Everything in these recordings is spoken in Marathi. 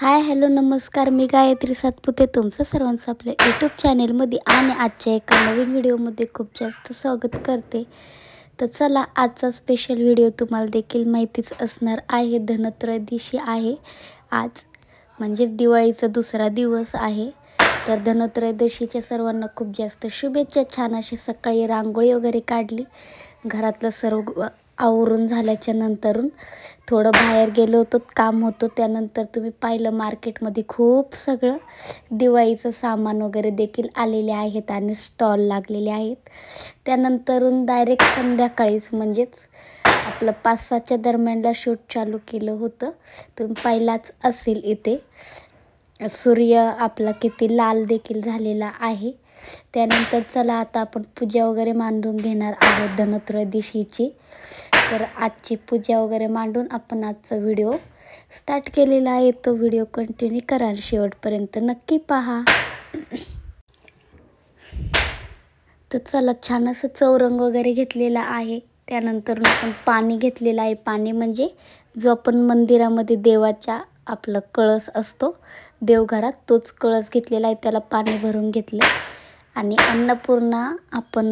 हाय हॅलो नमस्कार, मी गायत्री सातपुते तुमचं सर्वांचं आपल्या यूट्यूब चॅनेलमध्ये आणि आजच्या एका नवीन व्हिडिओमध्ये खूप जास्त स्वागत करते. तर चला, आजचा स्पेशल व्हिडिओ तुम्हाला देखील माहितीच असणार आहे. धनत्रयोदशी आहे आज, म्हणजे दिवाळीचा दुसरा दिवस आहे. तर धनत्रयोदशीच्या सर्वांना खूप जास्त शुभेच्छा. छान अशी सकाळी रांगोळी वगैरे काढली. घरातलं सर्व आवरून झाल्याच्या नंतरून थोडं बाहेर गेलो होतो, काम होतं. त्यानंतर तुम्ही पाहिलं मार्केटमध्ये खूप सगळं दिवाळीचं सामान वगैरे देखील आलेले आहेत आणि स्टॉल लागलेले आहेत. त्यानंतरून डायरेक्ट संध्याकाळीच म्हणजेच आपलं 5-6च्या दरम्यानला शूट चालू केलं होतं. तुम्ही पाहिलाच असेल. इथे सूर्य आपला किती लाल देखील झालेला आहे. त्यानंतर चला, आता आपण पूजा वगैरे मांडून घेणार आहोत धनत्रयोदशीची. तर आजची पूजा वगैरे मांडून आपण आजचा व्हिडिओ स्टार्ट केलेला आहे. तो व्हिडिओ कंटिन्यू करा आणि शेवटपर्यंत नक्की पहा. तर चला, छान असं चौरंग वगैरे घेतलेला आहे. त्यानंतर आपण पाणी घेतलेलं आहे. पाणी म्हणजे जो आपण मंदिरामध्ये देवाच्या आपलं कळस असतो देवघरात, तोच कळस घेतलेला आहे. त्याला पाणी भरून घेतलं. आणि अन्नपूर्णा आपण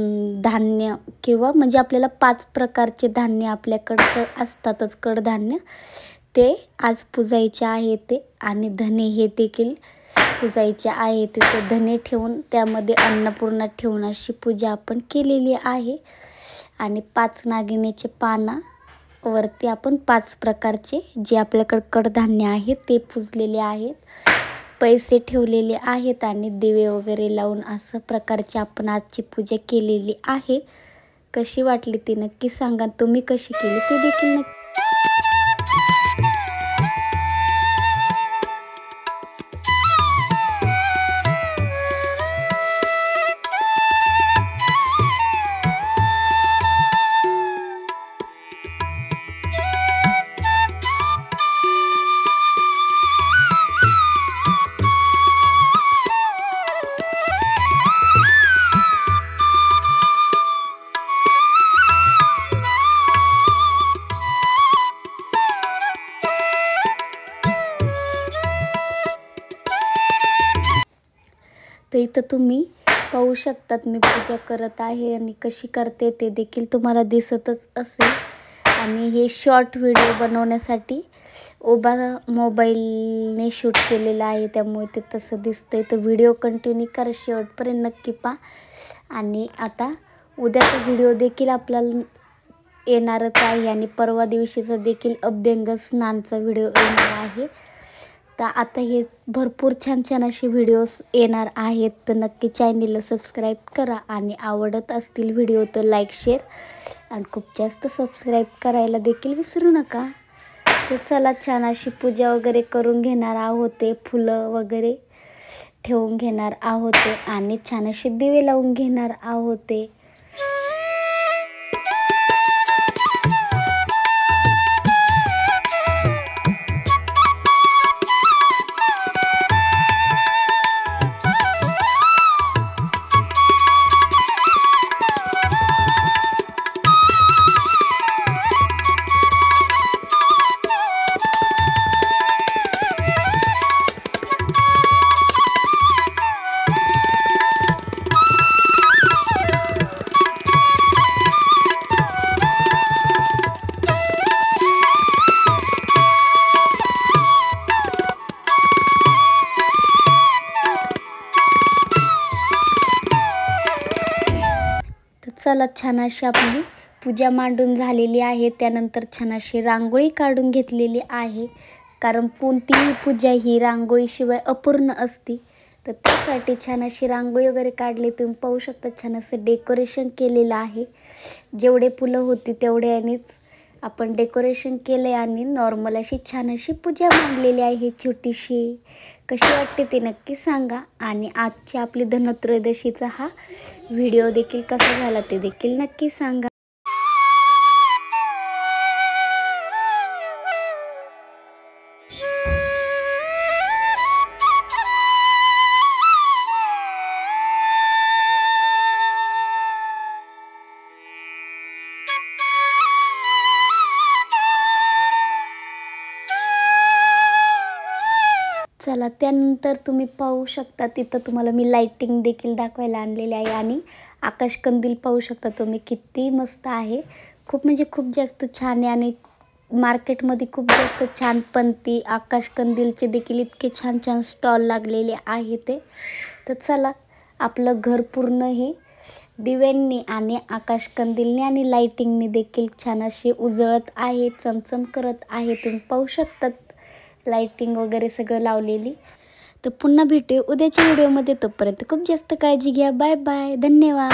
धान्य किंवा म्हणजे आपल्याला 5 प्रकारचे धान्य आपल्याकडं असतातच, कडधान्य, ते आज पुजायचे आहे. ते आणि धने हे देखील पुजायचे आहे. ते धने ठेवून त्यामध्ये अन्नपूर्णा ठेवून अशी पूजा आपण केलेली आहे. आणि 5 नागिनीचे पानावरती आपण 5 प्रकारचे जे आपल्याकडे कडधान्य आहे ते पुजलेले आहेत. पैसे ठेवलेले आहेत आणि दिवे वगैरे लावून असं प्रकारची आपण आजची पूजा केलेली आहे. कशी वाटली ती नक्की सांगा. तुम्ही कशी केली ते देखील नक्की. तर इथं तुम्ही पाहू शकतात मी पूजा करत आहे आणि कशी करते ते देखील तुम्हाला दिसतच असेल. आणि हे शॉर्ट व्हिडिओ बनवण्यासाठी उभा मोबाईलने शूट केलेला आहे, त्यामुळे ते तसं दिसतंय. तर व्हिडिओ कंटिन्यू करा, शेवटपर्यंत नक्की पहा. आणि आता उद्याचा व्हिडिओ देखील आपल्याला येणारच आहे आणि परवा दिवशीचा देखील अभ्यंग स्नानचा व्हिडिओ येणार आहे. तर आता हे भरपूर छान छान असे व्हिडिओज येणार आहेत. तर नक्की चॅनलला सबस्क्राईब करा आणि आवडत असतील व्हिडिओ तर लाईक, शेअर आणि खूप जास्त सबस्क्राईब करायला देखील विसरू नका. तर चला, छान अशी पूजा वगैरे करून घेणार आहोत. ते फुलं वगैरे ठेवून घेणार आहोत आणि छान असे दिवे लावून घेणार आहोत. चला, छान अशी आपली पूजा मांडून झालेली आहे. त्यानंतर छान अशी रांगोळी काढून घेतलेली आहे, कारण कोणतीही पूजा ही रांगोळीशिवाय अपूर्ण असते. तर त्यासाठी छान अशी रांगोळी वगैरे काढली. तुम्ही पाहू शकता छान असं डेकोरेशन केलेलं आहे. जेवढे फुलं होती तेवढ्यानेच आपण डेकोरेशन केलं आणि नॉर्मल अशी छान अशी पूजा मांडलेली आहे छोटीशी. कशी वाटते ते नक्की सांगा. आणि आजची आपली धनत्रयोदशीचा हा व्हिडिओ देखील कसा झाला ते देखील नक्की सांगा. चला त्यानंतर तुम्ही पाहू शकता तिथं तुम्हाला मी लाईटिंग देखील दाखवायला आणलेली आहे आणि आकाशकंदील पाहू शकता तुम्ही किती मस्त आहे. खूप म्हणजे खूप जास्त छान आहे आणि मार्केटमध्ये खूप जास्त छान पणती आकाशकंदीलचे देखील इतके छान छान स्टॉल लागलेले आहे ते. तर चला आपलं घर पूर्ण हे दिव्यांनी आणि आकाशकंदीलने आणि लाईटिंगने देखील छान असे उजळत आहे, चमचम करत आहे. तुम्ही पाहू शकतात लाईटिंग वगैरे सगळं लावलेली. तर पुन्हा भेटूया उद्याच्या व्हिडिओमध्ये. तोपर्यंत खूप जास्त काळजी घ्या. Bye bye. धन्यवाद.